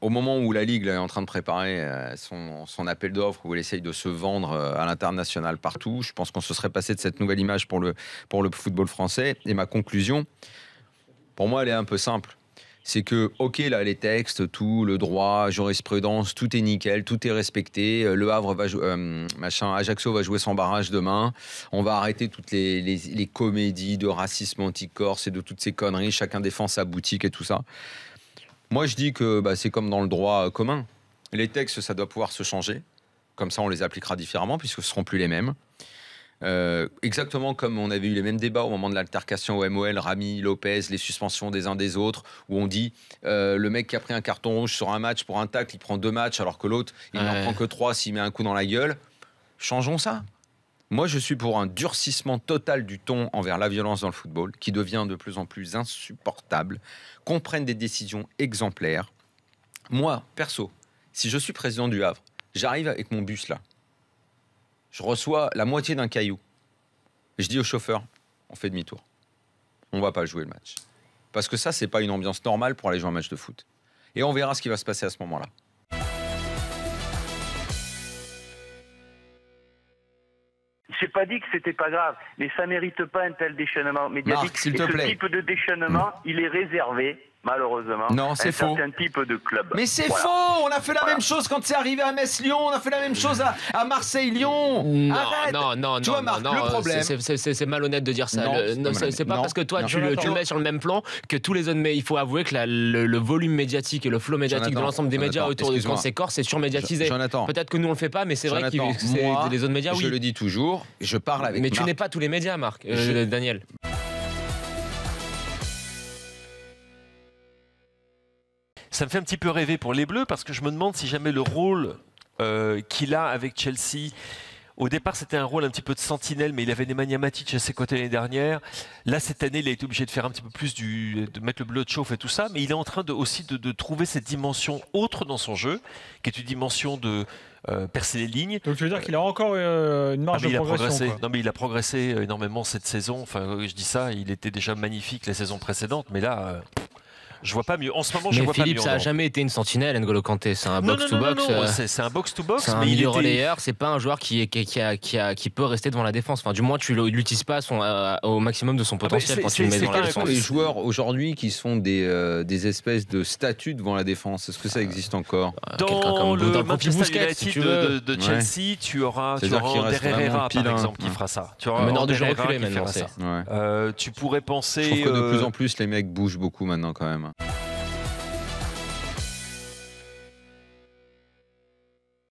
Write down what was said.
au moment où la Ligue là, est en train de préparer son appel d'offres, où elle essaye de se vendre à l'international partout, je pense qu'on se serait passé de cette nouvelle image pour le football français. Et ma conclusion, pour moi, elle est un peu simple. C'est que, ok, là, les textes, tout, le droit, jurisprudence, tout est nickel, tout est respecté. Le Havre va jouer, Ajaccio va jouer sans barrage demain. On va arrêter toutes les comédies de racisme anti-corse et de toutes ces conneries. Chacun défend sa boutique et tout ça. Moi, je dis que c'est comme dans le droit commun. Les textes, ça doit pouvoir se changer. Comme ça, on les appliquera différemment puisque ce ne seront plus les mêmes. Exactement comme on avait eu les mêmes débats au moment de l'altercation au MOL, Rami, Lopez, les suspensions des uns des autres, où on dit le mec qui a pris un carton rouge sur un match pour un tacle, il prend 2 matchs alors que l'autre, il n'en prend que 3 s'il met un coup dans la gueule. Changeons ça. Moi, je suis pour un durcissement total du ton envers la violence dans le football, qui devient de plus en plus insupportable, qu'on prenne des décisions exemplaires. Moi, perso, si je suis président du Havre, j'arrive avec mon bus là, je reçois la moitié d'un caillou. Je dis au chauffeur, on fait demi-tour. On va pas jouer le match. Parce que ça, c'est pas une ambiance normale pour aller jouer un match de foot. Et on verra ce qui va se passer à ce moment-là. J'ai pas dit que c'était pas grave, mais ça mérite pas un tel déchaînement médiatique. Marc, s'il te plaît. Ce type de déchaînement, il est réservé, malheureusement, non, c'est faux. un certain type de club. Mais c'est faux. On a fait la même chose quand c'est arrivé à Metz-Lyon. On a fait la même chose à Marseille-Lyon. Arrête. Non, tu vois, Marc, le problème, c'est malhonnête de dire ça. C'est pas parce que toi tu le mets sur le même plan que tous les autres. Mais il faut avouer que le volume médiatique et le flot médiatique de l'ensemble des médias autour de quand c'est corse, c'est surmédiatisé. Peut-être que nous on le fait pas, mais c'est vrai que les autres médias, oui. Je le dis toujours. Je parle avec. Mais tu n'es pas tous les médias, Marc. Daniel. Ça me fait un petit peu rêver pour les Bleus parce que je me demande si jamais le rôle qu'il a avec Chelsea, au départ c'était un rôle un petit peu de sentinelle, mais il avait Nemanja Matic à ses côtés l'année dernière. Là cette année il a été obligé de faire un petit peu plus de mettre le bleu de chauffe et tout ça, mais il est en train aussi de trouver cette dimension autre dans son jeu, qui est une dimension de percer les lignes. Donc tu veux dire qu'il a encore une marge de progression, quoi. Non mais il a progressé énormément cette saison. Enfin je dis ça, il était déjà magnifique la saison précédente, mais là je vois pas mieux. En ce moment, je vois Philippe, pas mieux. Ça n'a jamais été une sentinelle, N'Golo Kanté. C'est un box-to-box. C'est un box-to-box. C'est un milieu relayeur. C'est pas un joueur qui peut rester devant la défense. Enfin, du moins, tu l'utilises pas au maximum de son potentiel quand tu le mets devant la défense. Les joueurs aujourd'hui qui sont des espèces de statues devant la défense, est-ce que ça existe encore? Dans le Manchester United de Chelsea, tu auras Ander Herrera, par exemple, qui fera ça. Tu auras meneur de jeu reculé maintenant. Tu pourrais penser. Je trouve que de plus en plus les mecs bougent beaucoup maintenant quand même.